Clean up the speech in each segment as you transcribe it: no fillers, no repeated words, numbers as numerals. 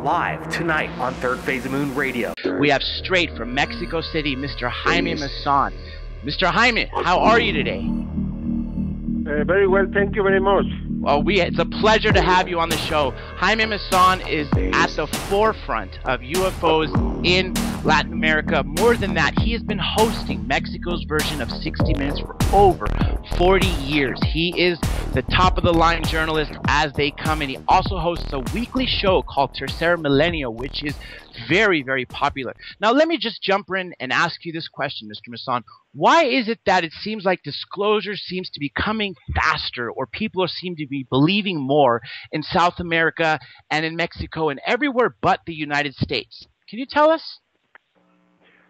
live tonight on Third Phase of Moon Radio. We have straight from Mexico City, Mr. Jaime Maussan. Mr. Jaime, how are you today? Very well, thank you very much. Well, it's a pleasure to have you on the show. Jaime Maussan is at the forefront of UFOs in Latin America. More than that, he has been hosting Mexico's version of 60 Minutes for over 40 years. He is the top-of-the-line journalist as they come, and he also hosts a weekly show called Tercer Milenio, which is very, very popular. Now, let me just jump in and ask you this question, Mr. Maussan. Why is it that it seems like disclosure seems to be coming faster, or people seem to be believing more in South America and in Mexico and everywhere but the United States? Can you tell us?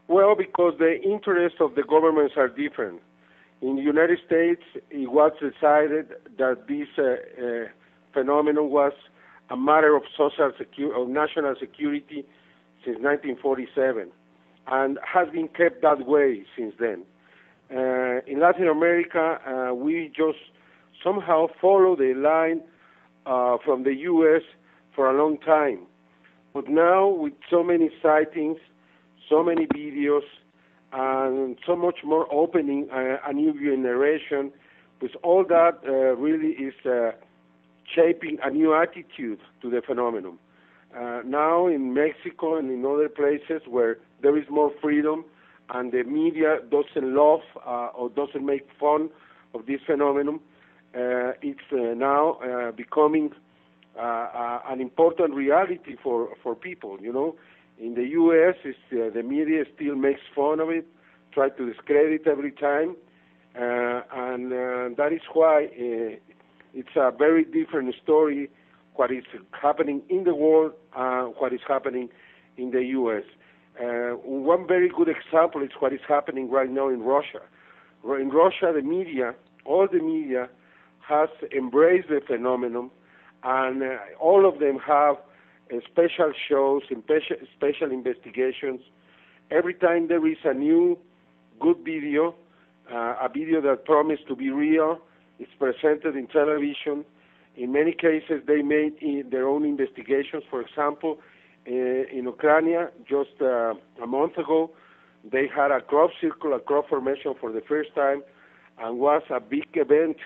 Well, because the interests of the governments are different. In the United States, it was decided that this phenomenon was a matter of national security since 1947, and has been kept that way since then. In Latin America, we just somehow follow the line from the U.S. for a long time. But now, with so many sightings, so many videos, and so much more opening, a new generation, with all that really is shaping a new attitude to the phenomenon. Now in Mexico and in other places where there is more freedom and the media doesn't love or doesn't make fun of this phenomenon, it's now becoming an important reality for people, you know. In the U.S., the media still makes fun of it, try to discredit every time, and that is why it's a very different story what is happening in the world, what is happening in the U.S. One very good example is what is happening right now in Russia. In Russia, the media, all the media, has embraced the phenomenon, and all of them have special shows, special investigations. Every time there is a new good video, a video that promised to be real, it's presented in television. In many cases, they made their own investigations. For example, in Ukraine, just a month ago, they had a crop circle, a crop formation for the first time, and was a big event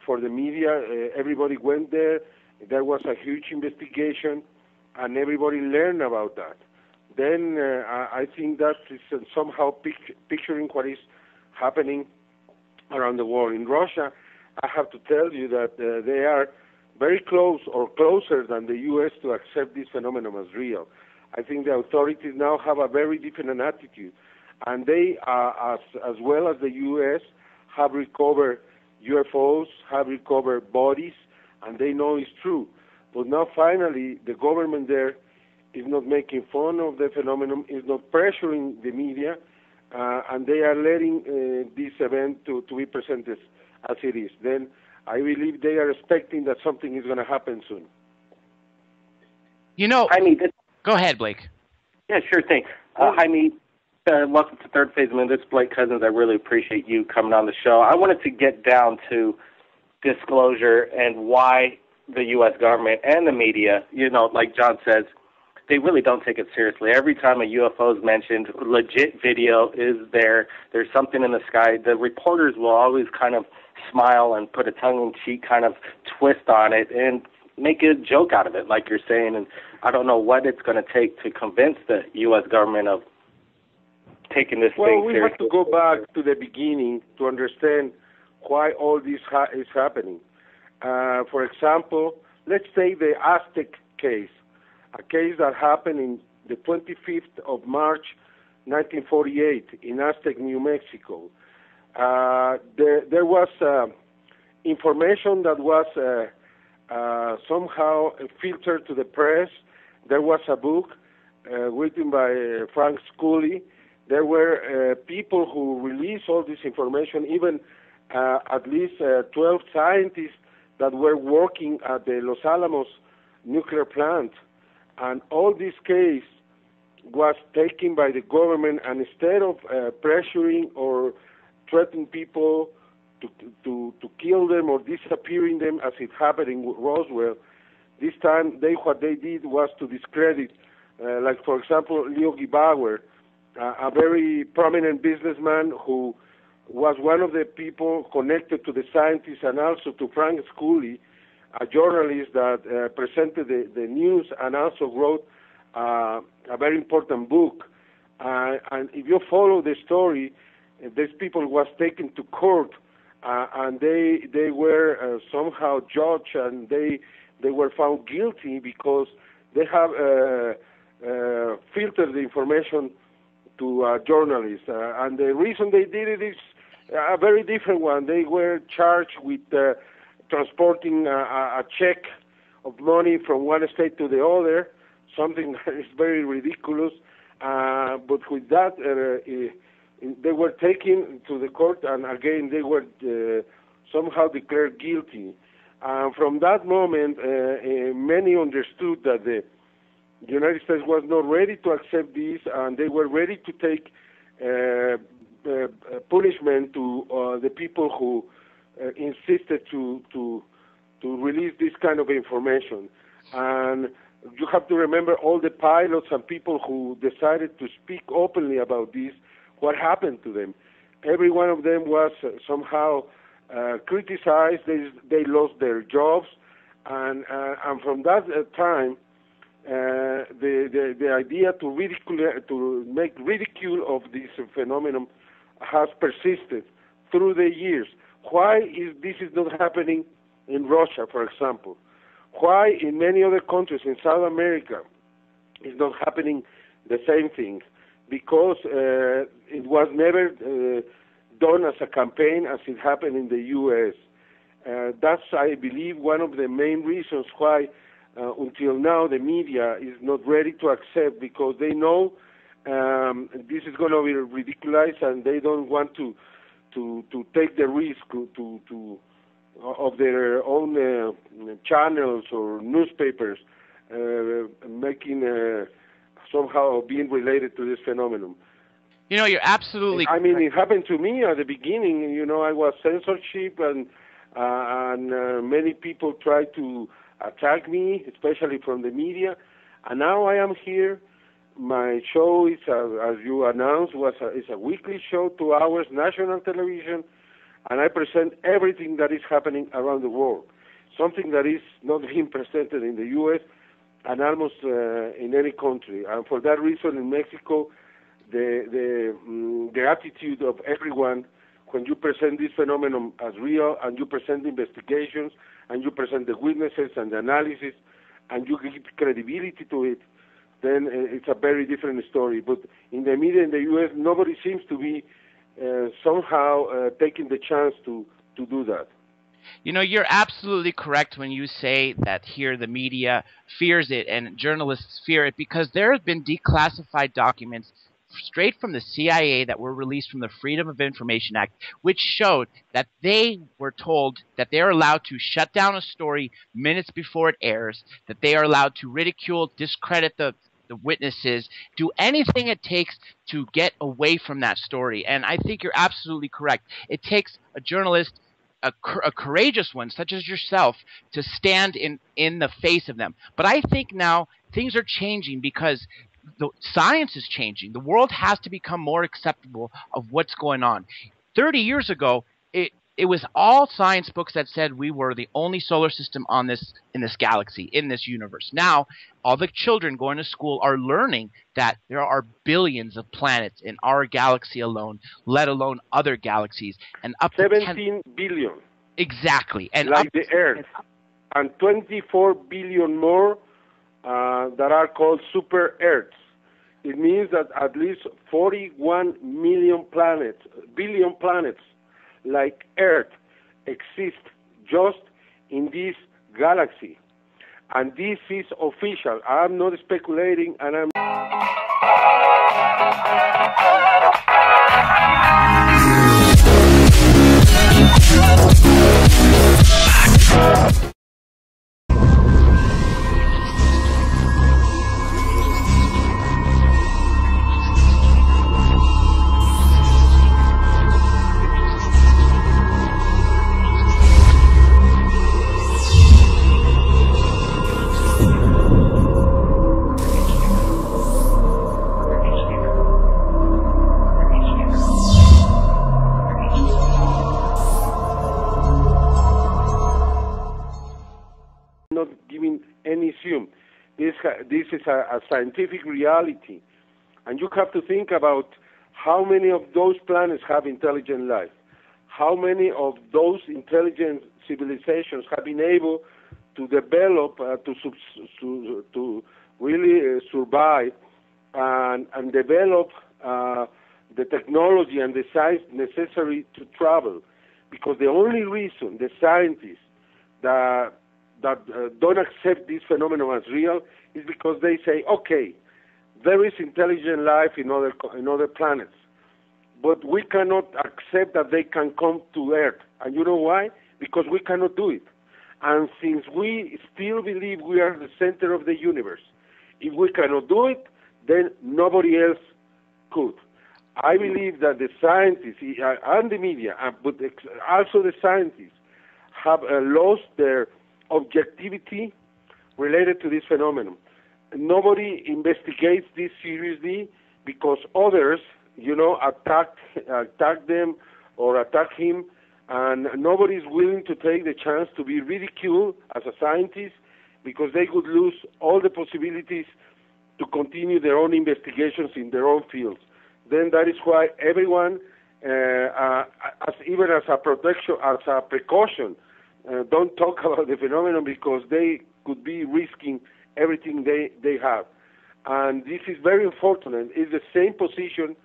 for the media. Everybody went there. There was a huge investigation, and everybody learned about that. Then I think that is somehow picturing what is happening around the world. In Russia, I have to tell you that they are very close or closer than the U.S. to accept this phenomenon as real. I think the authorities now have a very different attitude, and they, as well as the U.S., have recovered UFOs, have recovered bodies, and they know it's true. But now finally, the government there is not making fun of the phenomenon, is not pressuring the media, and they are letting this event to be presented as it is. Then I believe they are expecting that something is going to happen soon. You know, Jaime, go ahead, Blake. Yeah, sure thing. Jaime, welcome to Third Phase. I mean, this is Blake Cousins. I really appreciate you coming on the show. I wanted to get down to disclosure and why the U.S. government and the media, you know, like John says, they really don't take it seriously. Every time a UFO is mentioned, legit video is there. There's something in the sky. The reporters will always kind of smile and put a tongue-in-cheek kind of twist on it and make a joke out of it, like you're saying. And I don't know what it's going to take to convince the U.S. government of taking this thing seriously. Well, we have to go back to the beginning to understand why all this is happening. For example, let's say the Aztec case, a case that happened in the 25th of March, 1948, in Aztec, New Mexico. There was information that was somehow filtered to the press. There was a book written by Frank Scully. There were people who released all this information, even at least 12 scientists that were working at the Los Alamos nuclear plant. And all this case was taken by the government, and instead of pressuring or threatening people to kill them or disappearing them, as it happened in Roswell, This time, what they did was to discredit, like, for example, Leo Gebauer, a very prominent businessman who was one of the people connected to the scientists and also to Frank Scully, a journalist that presented the news and also wrote a very important book. And if you follow the story, these people was taken to court, and they were somehow judged, and they were found guilty because they have filtered the information to journalists. And the reason they did it is a very different one. They were charged with transporting a check of money from one state to the other, something that is very ridiculous. But with that, they were taken to the court, and again, they were somehow declared guilty. From that moment, many understood that the United States was not ready to accept this, and they were ready to take punishment to the people who insisted to release this kind of information. And you have to remember all the pilots and people who decided to speak openly about this, what happened to them. Every one of them was somehow criticized. They lost their jobs, and from that time, the idea to make ridicule of this phenomenon has persisted through the years. Why is this not happening in Russia, for example? Why in many other countries in South America is not happening the same thing? Because it was never done as a campaign as it happened in the U.S. That's, I believe, one of the main reasons why until now the media is not ready to accept, because they know this is going to be ridiculized, and they don't want to take the risk of their own channels or newspapers making somehow being related to this phenomenon. You know, you're absolutely I mean, it happened to me at the beginning. You know, I was censorship, and many people tried to attack me, especially from the media. And now I am here. My show is, as you announced, is a weekly show, 2 hours, national television, and I present everything that is happening around the world, something that is not being presented in the U.S. and almost in any country. And for that reason, in Mexico, the attitude of everyone when you present this phenomenon as real, and you present investigations, and you present the witnesses and the analysis, and you give credibility to it, then it's a very different story. But in the media in the U.S., nobody seems to be somehow taking the chance to do that. You know, you're absolutely correct when you say that here the media fears it and journalists fear it, because there have been declassified documents straight from the CIA that were released from the Freedom of Information Act, which showed that they were told that they are allowed to shut down a story minutes before it airs, that they are allowed to ridicule, discredit the witnesses, do anything it takes to get away from that story. And I think you're absolutely correct. It takes a journalist, a courageous one such as yourself, to stand in the face of them. But I think now things are changing because the science is changing. The world has to become more acceptable of what's going on. 30 years ago, it was all science books that said we were the only solar system in this galaxy, in this universe. Now, all the children going to school are learning that there are billions of planets in our galaxy alone, let alone other galaxies, and up to 17 billion. Exactly, and like the Earth, and 24 billion more that are called super Earths. It means that at least 41 billion planets like Earth exist just in this galaxy. And this is official. I'm not speculating, and I'm... assume. This is a scientific reality. And you have to think about how many of those planets have intelligent life. How many of those intelligent civilizations have been able to develop, to really survive and develop the technology and the science necessary to travel? Because the only reason the scientists that don't accept this phenomenon as real is because they say, okay, there is intelligent life in other planets, but we cannot accept that they can come to Earth. And you know why? Because we cannot do it. And since we still believe we are the center of the universe, if we cannot do it, then nobody else could. I believe that the scientists and the media, but also the scientists, have lost their objectivity related to this phenomenon. Nobody investigates this seriously because others, attack them or attack him, and nobody is willing to take the chance to be ridiculed as a scientist because they could lose all the possibilities to continue their own investigations in their own fields. Then that is why everyone, even as a protection, as a precaution, don't talk about the phenomenon because they could be risking everything they have. And this is very unfortunate. It's the same position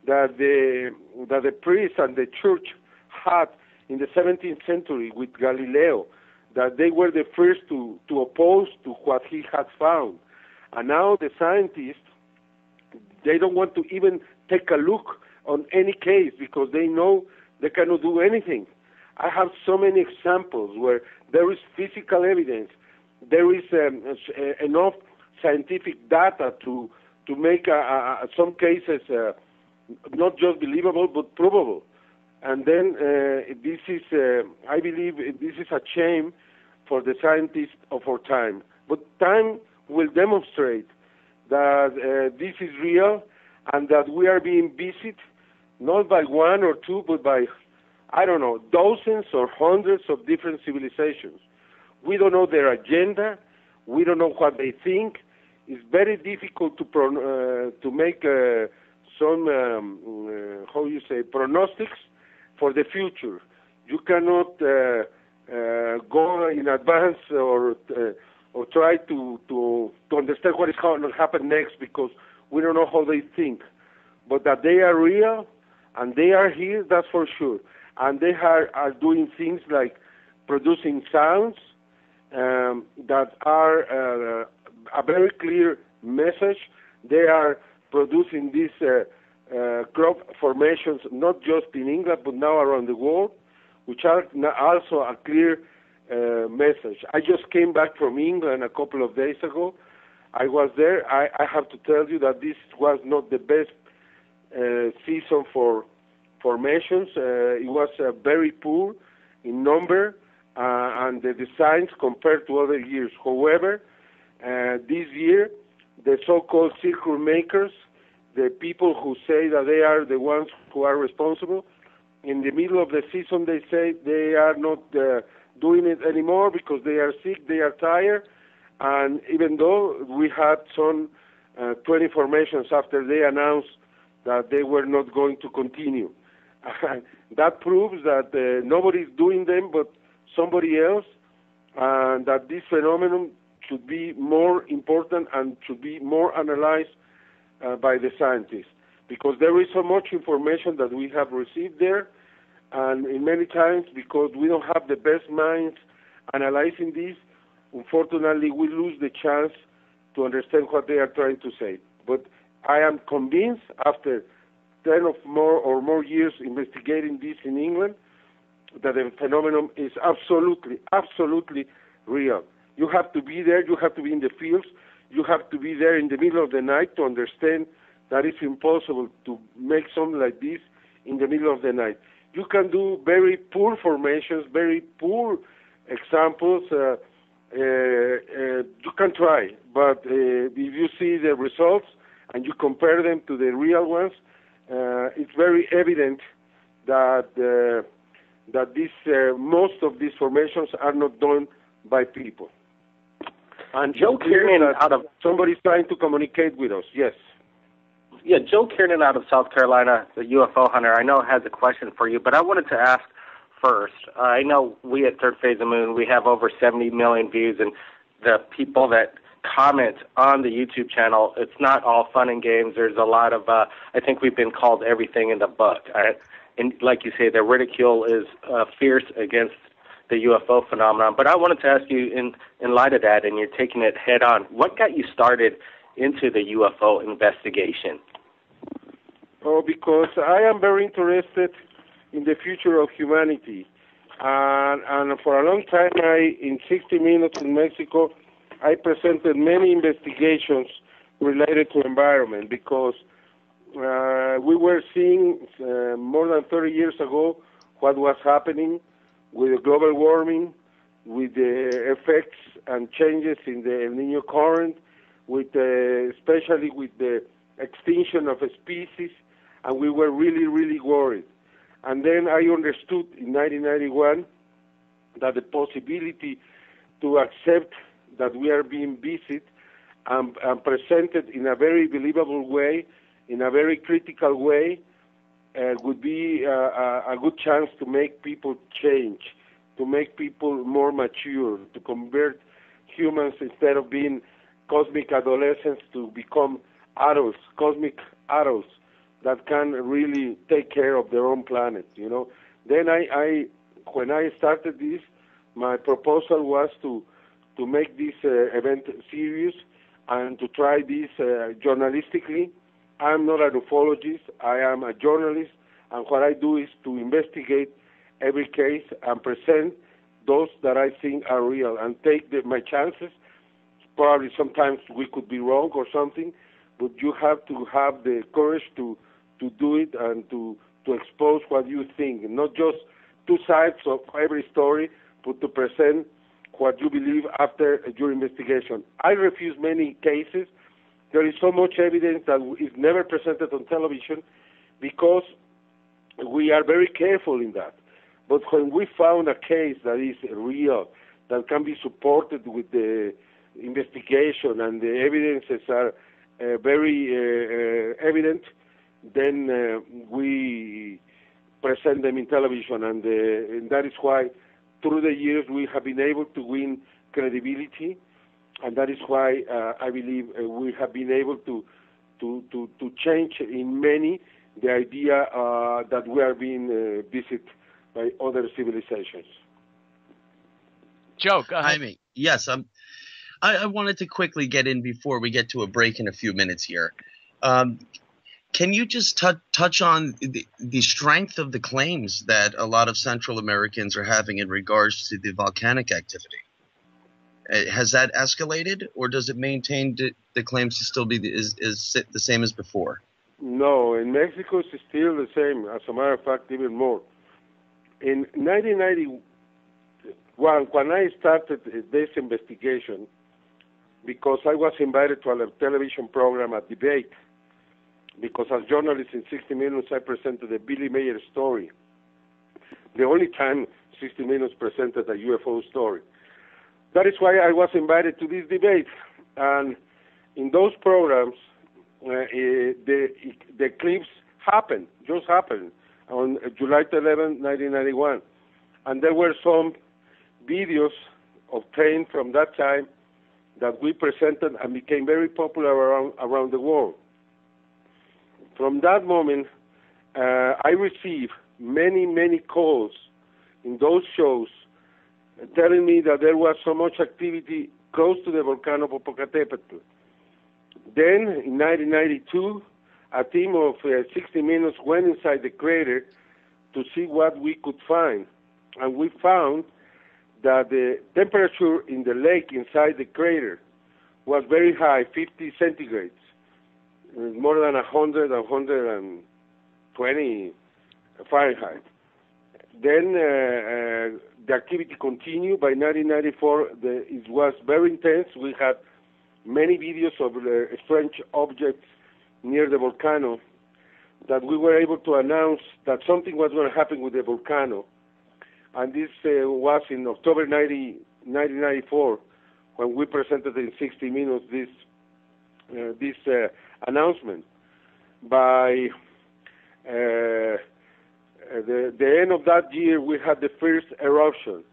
that the priests and the church had in the 17th century with Galileo, that they were the first to oppose to what he had found. And now the scientists, they don't want to even take a look on any case because they know they cannot do anything. I have so many examples where there is physical evidence, there is enough scientific data to make some cases not just believable but provable. And then this is, I believe, this is a shame for the scientists of our time. But time will demonstrate that this is real and that we are being visited not by one or two, but by, dozens or hundreds of different civilizations. We don't know their agenda. We don't know what they think. It's very difficult to make some, pronostics for the future. You cannot go in advance or try to understand what is going to happen next because we don't know how they think. But that they are real and they are here, that's for sure. And they are doing things like producing sounds that are a very clear message. They are producing these crop formations not just in England but now around the world, which are also a clear message. I just came back from England a couple of days ago. I was there. I have to tell you that this was not the best season for formations. It was very poor in number and the designs compared to other years. However, this year, the so-called circle makers, the people who say that they are the ones who are responsible, in the middle of the season they say they are not doing it anymore because they are sick, they are tired, and even though we had some 20 formations after they announced that they were not going to continue. That proves that nobody is doing them but somebody else, and that this phenomenon should be more important and should be more analyzed by the scientists, because there is so much information that we have received there, and in many times because we don't have the best minds analyzing this, unfortunately we lose the chance to understand what they are trying to say. But I am convinced after 10 or more years investigating this in England that the phenomenon is absolutely real. You have to be there, you have to be in the fields, you have to be there in the middle of the night to understand that it's impossible to make something like this in the middle of the night. You can do very poor formations, very poor examples. You can try, but if you see the results and you compare them to the real ones, it's very evident that most of these formations are not done by people. And Joe Kiernan somebody's trying to communicate with us. Yes. Yeah, Joe Kiernan out of South Carolina, the UFO hunter, I know has a question for you, but I wanted to ask first. I know we at Third Phase of the Moon, we have over 70 million views, and the people that comment on the YouTube channel, it's not all fun and games. There's a lot of, I think we've been called everything in the book. And like you say, the ridicule is fierce against the UFO phenomenon. But I wanted to ask you, in light of that, and you're taking it head on, what got you started into the UFO investigation? Oh, because I am very interested in the future of humanity. And for a long time, in 60 Minutes in Mexico, I presented many investigations related to environment because we were seeing more than 30 years ago what was happening with global warming, with the effects and changes in the El Niño current, with especially with the extinction of a species, and we were really, really worried. And then I understood in 1991 that the possibility to accept that we are being visited and presented in a very believable way, in a very critical way, would be a good chance to make people change, to make people more mature, to convert humans instead of being cosmic adolescents to become adults, cosmic adults that can really take care of their own planet, you know. Then when I started this, my proposal was to make this event serious and to try this journalistically. I'm not an ufologist, I am a journalist, and what I do is to investigate every case and present those that I think are real and take my chances. Probably sometimes we could be wrong or something, but you have to have the courage to do it and to expose what you think, not just two sides of every story, but to present what you believe after your investigation. I refuse many cases. There is so much evidence that is never presented on television because we are very careful in that. But when we found a case that is real, that can be supported with the investigation and the evidences are very evident, then we present them in television, and that is why through the years we have been able to win credibility, and that is why I believe we have been able to change in many the idea that we are being visited by other civilizations. Joe, go ahead. Jaime, yes, I wanted to quickly get in before we get to a break in a few minutes here. Can you just touch on the strength of the claims that a lot of Central Americans are having in regards to the volcanic activity? Has that escalated, or does it maintain the claims to still be the same as before? No, in Mexico it's still the same. As a matter of fact, even more. In 1991, when I started this investigation, because I was invited to a television program, a debate, because as journalist in 60 Minutes, I presented the Billy Mayer story. The only time 60 Minutes presented a UFO story. That is why I was invited to this debate. And in those programs, the eclipse just happened on July 11, 1991. And there were some videos obtained from that time that we presented and became very popular around the world. From that moment, I received many calls in those shows telling me that there was so much activity close to the volcano of Popocatépetl. Then, in 1992, a team of 60 Minutes went inside the crater to see what we could find. And we found that the temperature in the lake inside the crater was very high, 50 centigrades. More than 100, 120 Fahrenheit. Then the activity continued. By 1994, it was very intense. We had many videos of strange objects near the volcano that we were able to announce that something was going to happen with the volcano. And this was in October 1994, when we presented in 60 Minutes this announcement. By the end of that year, we had the first eruption.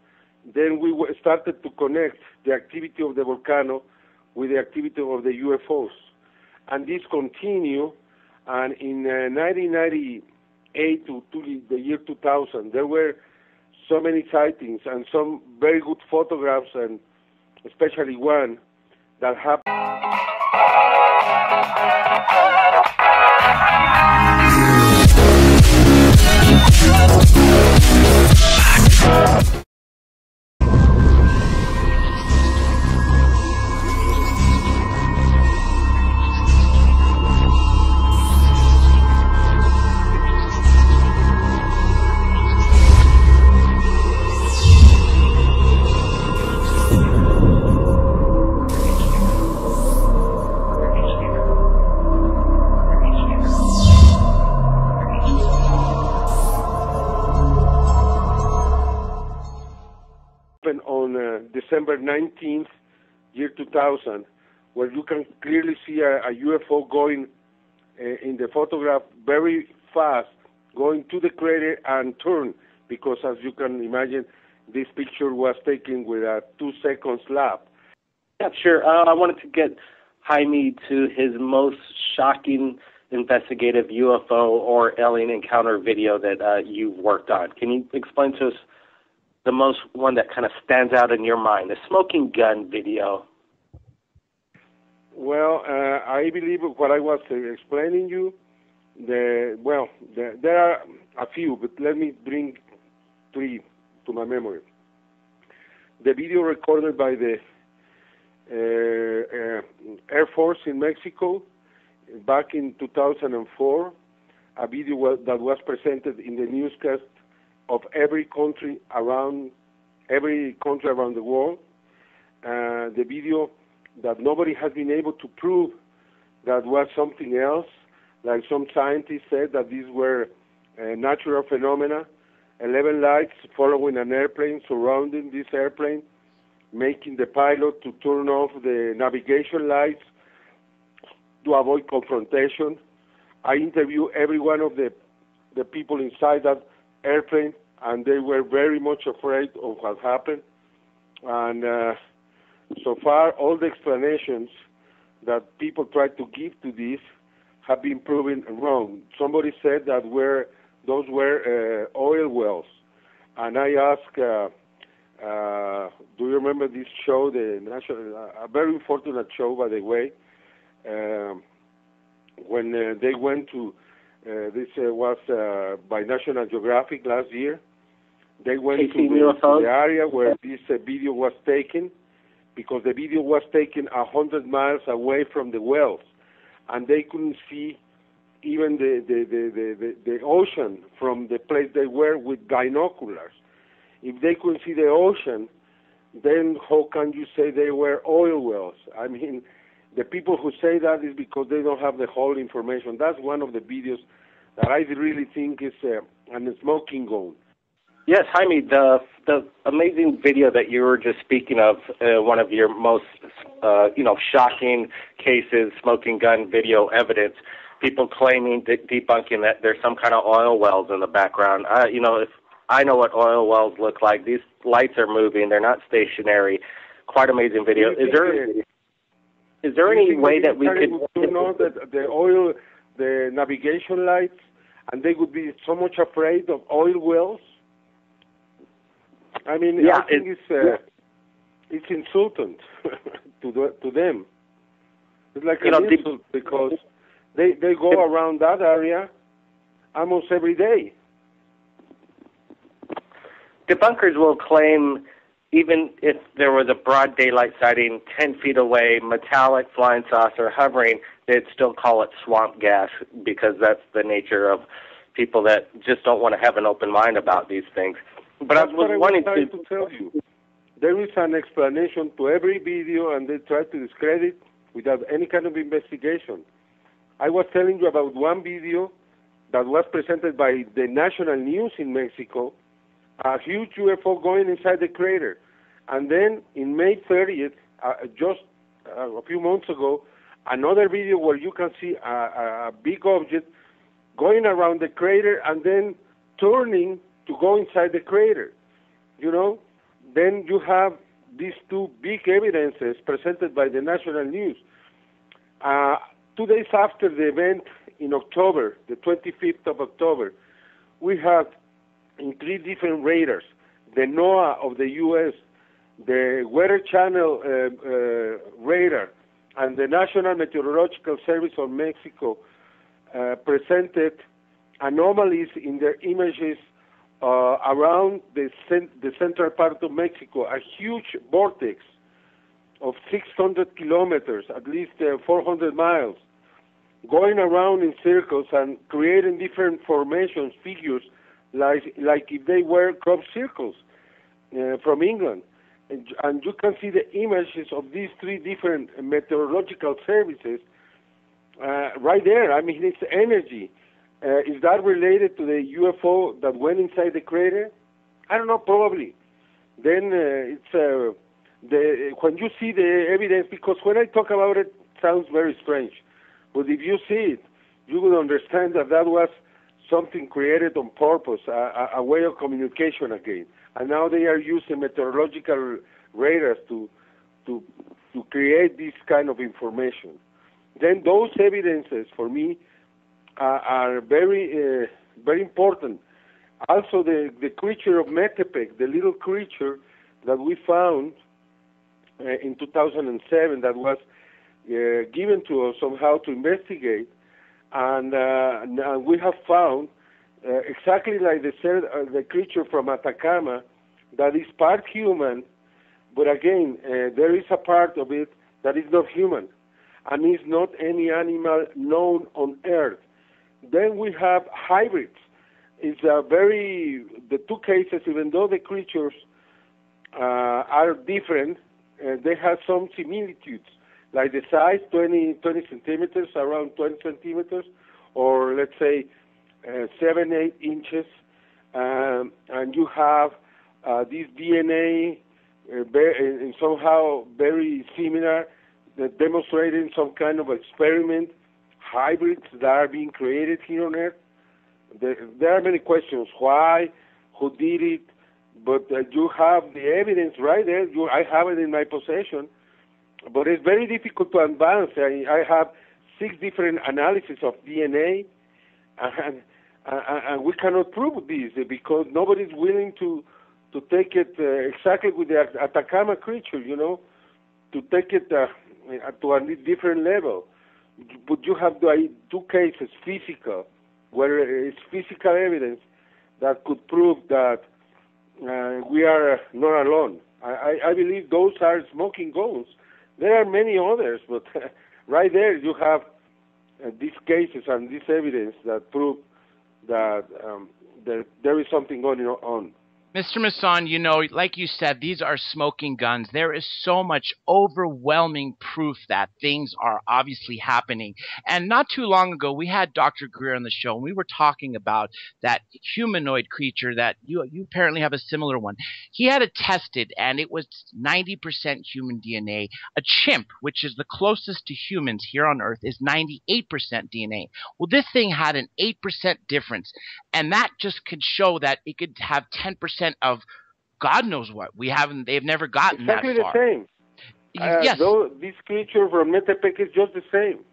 Then we started to connect the activity of the volcano with the activity of the UFOs. And this continued, and in 1998 to the year 2000, there were so many sightings and some very good photographs, and especially one that happened. On December 19th, year 2000, where you can clearly see a UFO going in the photograph very fast, going to the crater and turn, because as you can imagine, this picture was taken with a 2-second lap. Yeah, sure. I wanted to get Jaime to his most shocking investigative UFO or alien encounter video that you've worked on. Can you explain to us the most one that kind of stands out in your mind, the smoking gun video? Well, I believe what I was explaining you, there are a few, but let me bring 3 to my memory. The video recorded by the Air Force in Mexico back in 2004, a video that was presented in the newscast of every country around the world. The video that nobody has been able to prove that was something else, like some scientists said that these were natural phenomena, 11 lights following an airplane, surrounding this airplane, making the pilot to turn off the navigation lights to avoid confrontation. I interviewed every one of the people inside that airplane, and they were very much afraid of what happened. And so far, all the explanations that people tried to give to this have been proven wrong. Somebody said that those were oil wells, and I asked, do you remember this show, a very unfortunate show, by the way, when they went to this was by National Geographic last year. They went to the area where this video was taken, because the video was taken 100 miles away from the wells, and they couldn't see even the ocean from the place they were with binoculars. If they couldn't see the ocean, then how can you say they were oil wells? I mean, the people who say that is because they don't have the whole information. That's one of the videos that I really think is a smoking gun. Yes, Jaime, the amazing video that you were just speaking of, one of your most shocking cases, smoking gun video evidence, people claiming, debunking that there's some kind of oil wells in the background. If I know what oil wells look like. These lights are moving; they're not stationary. Quite amazing video. Is there any way that we could know that the navigation lights, and they would be so much afraid of oil wells? I mean, I think it's insulting to them. It's like an insult, because they go around that area almost every day. Debunkers will claim, even if there was a broad daylight sighting 10 feet away, metallic flying saucer hovering, they'd still call it swamp gas, because that's the nature of people that just don't want to have an open mind about these things. But that's I was wanting to tell you. There is an explanation to every video, and they try to discredit without any kind of investigation. I was telling you about one video that was presented by the national news in Mexico, a huge UFO going inside the crater. And then, in May 30th, just a few months ago, another video where you can see a big object going around the crater and then turning to go inside the crater. Then you have these two big evidences presented by the national news. 2 days after the event in October, the 25th of October, we had in 3 different radars, the NOAA of the U.S., the Weather Channel radar, and the National Meteorological Service of Mexico presented anomalies in their images around the central part of Mexico, a huge vortex of 600 kilometers, at least 400 miles, going around in circles and creating different formations, figures, like if they were crop circles from England. And you can see the images of these 3 different meteorological services right there. I mean, it's energy. Is that related to the UFO that went inside the crater? I don't know, probably. Then when you see the evidence, because when I talk about it, it sounds very strange. But if you see it, you will understand that was something created on purpose, a way of communication again. And now they are using meteorological radars to create this kind of information. Then those evidences, for me, are very very important. Also, the creature of Metepec, the little creature that we found in 2007 that was given to us somehow to investigate, and we have found exactly like the creature from Atacama that is part human, but again, there is a part of it that is not human, and is not any animal known on Earth. Then we have hybrids. It's the 2 cases, even though the creatures are different, they have some similitudes, like the size, 20 centimeters, around 20 centimeters, or let's say 7-8 inches, and you have this DNA somehow very similar, demonstrating some kind of experiment, hybrids that are being created here on Earth. There are many questions. Why? Who did it? But you have the evidence right there. I have it in my possession. But it's very difficult to advance. I have 6 different analyses of DNA, and we cannot prove this because nobody's willing to take it exactly with the Atacama creature, to take it to a different level. But you have 2 cases, physical, where it's physical evidence that could prove that we are not alone. I believe those are smoking guns. There are many others, but right there you have these cases and this evidence that prove that there is something going on. Mr. Masson, like you said, these are smoking guns. There is so much overwhelming proof that things are obviously happening. And not too long ago, we had Dr. Greer on the show, and we were talking about that humanoid creature that you apparently have a similar one. He had it tested, and it was 90% human DNA. A chimp, which is the closest to humans here on Earth, is 98% DNA. Well, this thing had an 8% difference, and that just could show that it could have 10% of God knows what. They've never gotten exactly that far. Exactly the same. Yes. This creature from Metepec is just the same.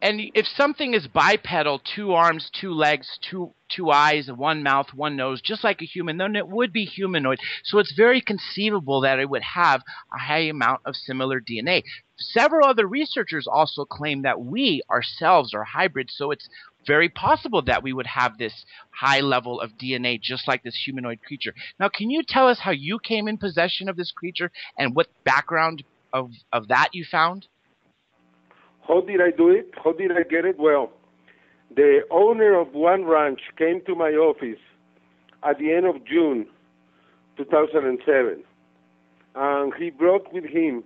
And if something is bipedal, 2 arms, 2 legs, two eyes, 1 mouth, 1 nose, just like a human, then it would be humanoid. So it's very conceivable that it would have a high amount of similar DNA. Several other researchers also claim that we ourselves are hybrids, so it's very possible that we would have this high level of DNA just like this humanoid creature. Now, can you tell us how you came in possession of this creature and what background of that you found? How did I do it? How did I get it? Well, the owner of one ranch came to my office at the end of June 2007, and he brought with him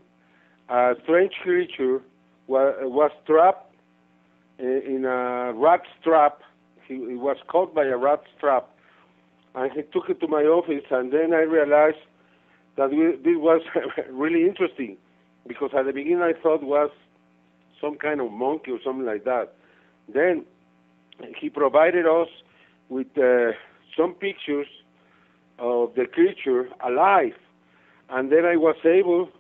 a strange creature, was trapped in a rat trap. He was caught by a rat trap, and he took it to my office, and then I realized that this was really interesting because at the beginning I thought was some kind of monkey or something like that. Then he provided us with some pictures of the creature alive, and then I was able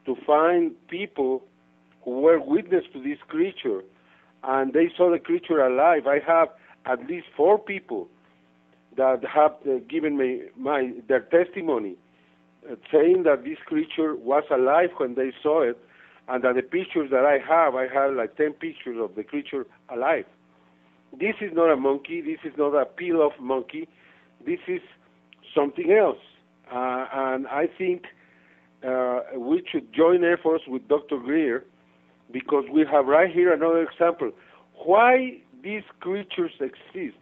to find people who were witness to this creature, and they saw the creature alive. I have at least 4 people that have given me their testimony, saying that this creature was alive when they saw it, and that the pictures that I have like 10 pictures of the creature alive. This is not a monkey. This is not a peel-off monkey. This is something else, and I think we should join efforts with Dr. Greer, because we have right here another example. Why these creatures exist?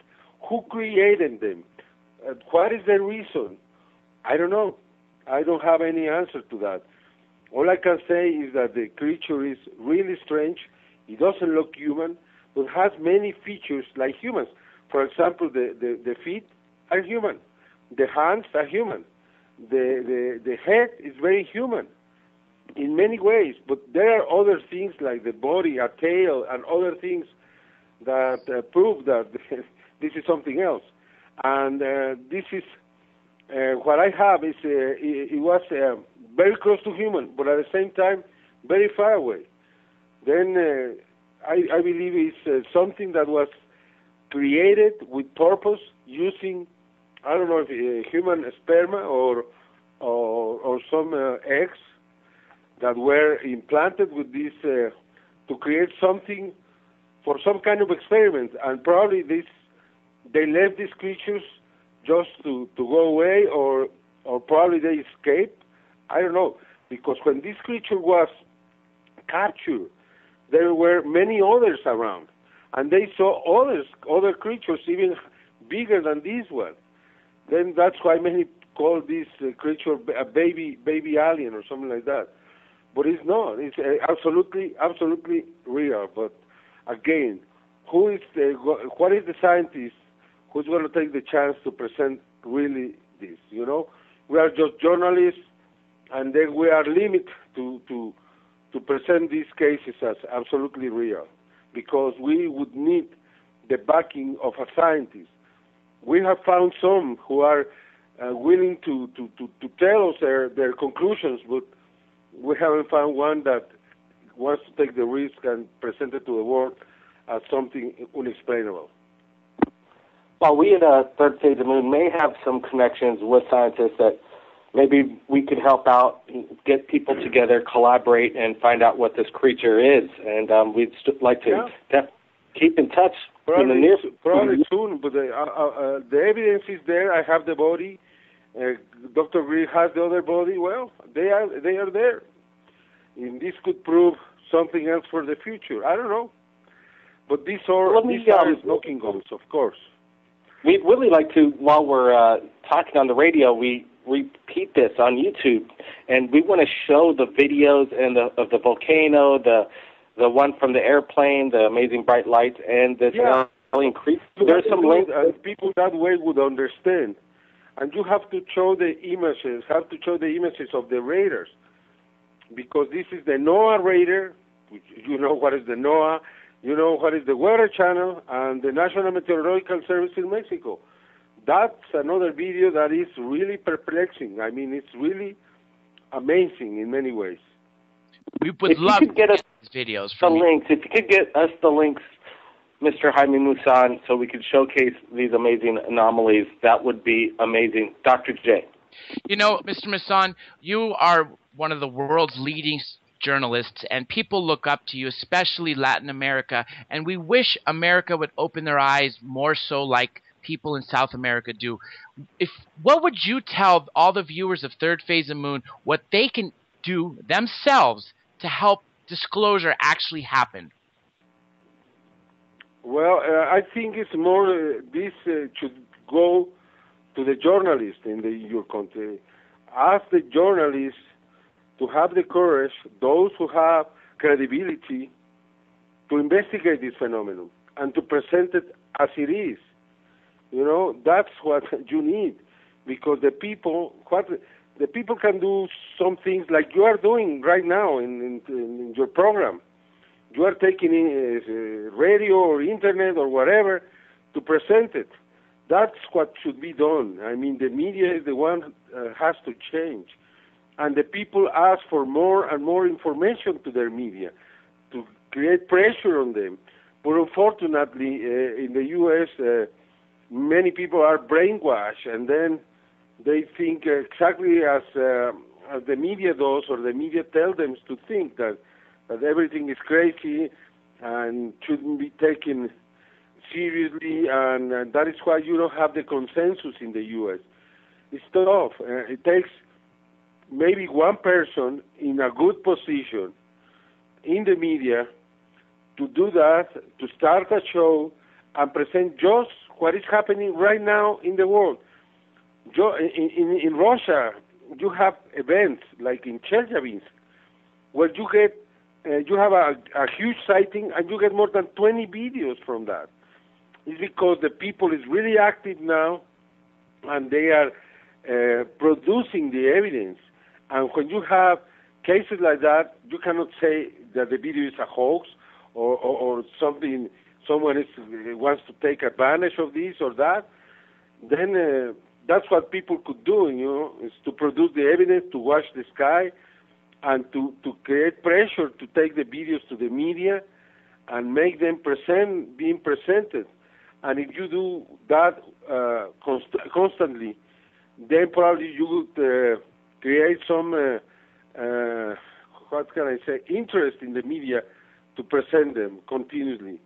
Who created them? What is the reason? I don't know. I don't have any answer to that. All I can say is that the creature is really strange. It doesn't look human, but has many features like humans. For example, the feet are human. The hands are human. The head is very human in many ways, but there are other things like the body, a tail, and other things that prove that this is something else. And this is what I have is it was very close to human, but at the same time very far away. Then I believe it's something that was created with purpose using, I don't know if human sperma or some eggs that were implanted with this to create something for some kind of experiment, and probably they left these creatures just to go away, or probably they escaped. I don't know, because when this creature was captured, there were many others around, and they saw other creatures even bigger than this one. Then that's why many call this creature a baby alien or something like that. But it's not. It's absolutely real. But again, what is the scientist who's going to take the chance to present really this? You know, we are just journalists, and then we are limited to present these cases as absolutely real, because we would need the backing of a scientist. We have found some who are willing to tell us their conclusions, but we haven't found one that wants to take the risk and present it to the world as something unexplainable. Well, we at Third Phase of the Moon may have some connections with scientists that maybe we could help out, get people together, collaborate, and find out what this creature is. And we'd like to keep in touch. Probably soon, but the evidence is there. I have the body. Dr. Greer has the other body. Well, they are there. And this could prove something else for the future. I don't know. But these are smoking guns, of course. We'd really like to, while we're talking on the radio, we repeat this on YouTube, and we want to show the videos of the volcano, the one from the airplane, the amazing bright lights, and this alien creature. There's some links. People that way would understand. And you have to show the images, of the radars, because this is the NOAA radar. You know what is the NOAA, you know what is the Weather Channel, and the National Meteorological Service in Mexico. That's another video that is really perplexing. I mean, it's really amazing in many ways. We would love to get us videos from the links. If you could get us the links, Mr. Jaime Maussan, so we could showcase these amazing anomalies, that would be amazing. Dr. J. You know, Mr. Maussan, you are one of the world's leading journalists, and people look up to you, especially Latin America, and we wish America would open their eyes more so like people in South America do. What would you tell all the viewers of Third Phase of Moon what they can do themselves to help disclosure actually happen? Well, I think it's more this should go to the journalists in your country. Ask the journalists to have the courage, those who have credibility, to investigate this phenomenon and to present it as it is. You know, that's what you need, because the people can do some things like you are doing right now in your program. You are taking in radio or internet or whatever to present it. That's what should be done. I mean, the media is the one has to change. And the people ask for more and more information to their media to create pressure on them. But unfortunately, in the U.S., many people are brainwashed, and then they think exactly as the media does, or the media tell them to think that everything is crazy and shouldn't be taken seriously, and that is why you don't have the consensus in the U.S. It's tough. It takes maybe one person in a good position in the media to do that, to start a show and present just what is happening right now in the world. In Russia, you have events like in Chelyabinsk, where you have a huge sighting and you get more than 20 videos from that. It's because the people is really active now, and they are producing the evidence. And when you have cases like that, you cannot say that the video is a hoax or something. Someone wants to take advantage of this or that. Then that's what people could do, is to produce the evidence, to watch the sky, and to create pressure to take the videos to the media and make them being presented. And if you do that constantly, then probably you would create some, interest in the media to present them continuously.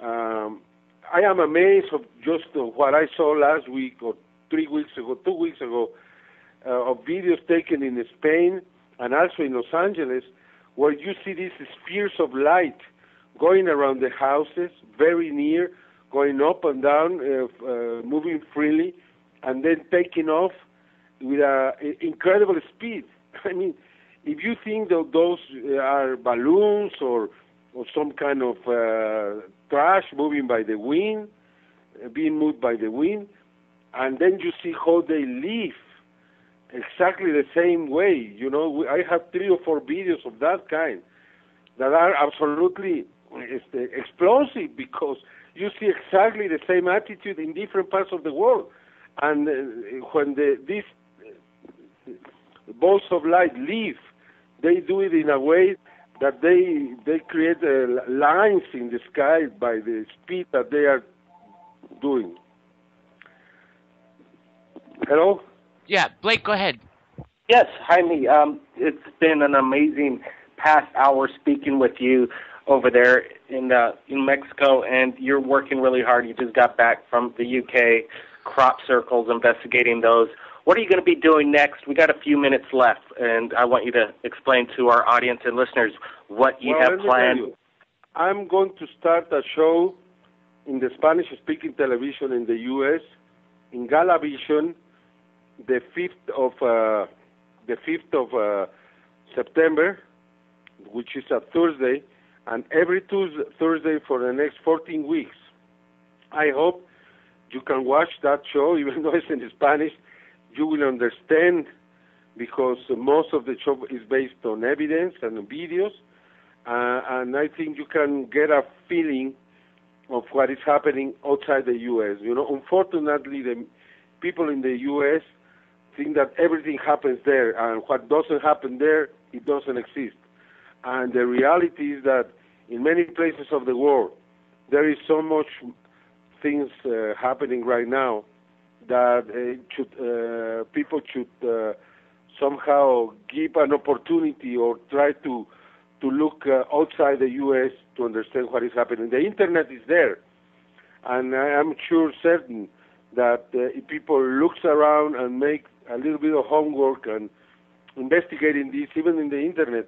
I am amazed of just what I saw last week or 2 weeks ago, of videos taken in Spain and also in Los Angeles, where you see these spheres of light going around the houses, very near, going up and down, moving freely, and then taking off with incredible speed. I mean, if you think that those are balloons or some kind of trash moving by the wind, being moved by the wind, and then you see how they live exactly the same way. I have 3 or 4 videos of that kind that are absolutely explosive, because you see exactly the same attitude in different parts of the world. And when these balls of light leave, they do it in a way that they create lines in the sky by the speed that they are doing. Hello? Yeah, Blake, go ahead. Yes, Jaime. It's been an amazing past hour speaking with you over there in Mexico, and you're working really hard. You just got back from the UK, crop circles, investigating those. What are you going to be doing next? We got a few minutes left, and I want you to explain to our audience and listeners what you have planned. I'm going to start a show in the Spanish-speaking television in the U.S. in Galavision, the 5th of September, which is a Thursday, and every Thursday for the next 14 weeks. I hope you can watch that show, even though it's in Spanish. You will understand, because most of the show is based on evidence and videos, and I think you can get a feeling of what is happening outside the U.S. Unfortunately, the people in the U.S. think that everything happens there, and what doesn't happen there, it doesn't exist. And the reality is that in many places of the world, there is so much things happening right now that people should somehow give an opportunity or try to to look outside the U.S. to understand what is happening. The internet is there, and I am certain that if people look around and make a little bit of homework and investigating this, even in the internet,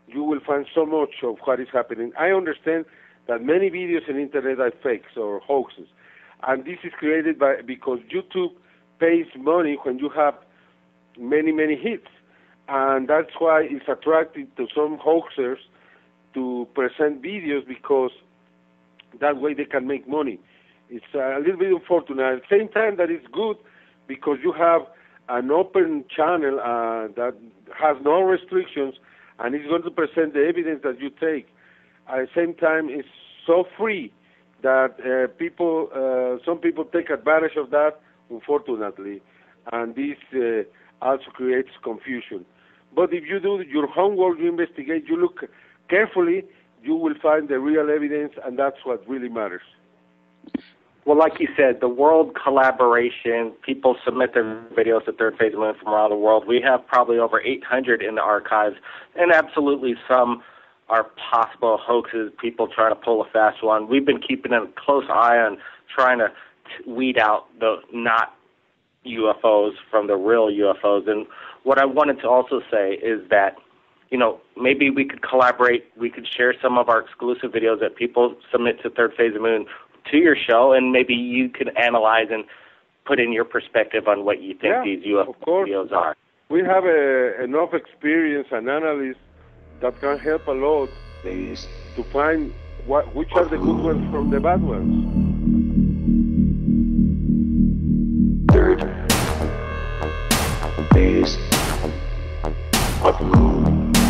you will find so much of what is happening. I understand that many videos on the internet are fakes or hoaxes, and this is created because YouTube pays money when you have many hits, and that's why it's attractive to some hoaxers to present videos, because that way they can make money. It's a little bit unfortunate. At the same time, that is good because you have an open channel that has no restrictions, and it's going to present the evidence that you take. At the same time, it's so free that some people take advantage of that, unfortunately, and this also creates confusion. But if you do your homework, you investigate, you look carefully, you will find the real evidence, and that's what really matters. Well, like you said, the world collaboration, people submit their videos to Third Phase Moon from around the world. We have probably over 800 in the archives, and absolutely some are possible hoaxes, people trying to pull a fast one. We've been keeping a close eye on trying to weed out the not UFOs from the real UFOs. And what I wanted to also say is that, you know, maybe we could collaborate, we could share some of our exclusive videos that people submit to Third Phase of Moon to your show, and maybe you could analyze and put in your perspective on what you think these UFO videos are. We have enough experience and analysis that can help a lot to find which are the good ones from the bad ones. Third Phase of Moon.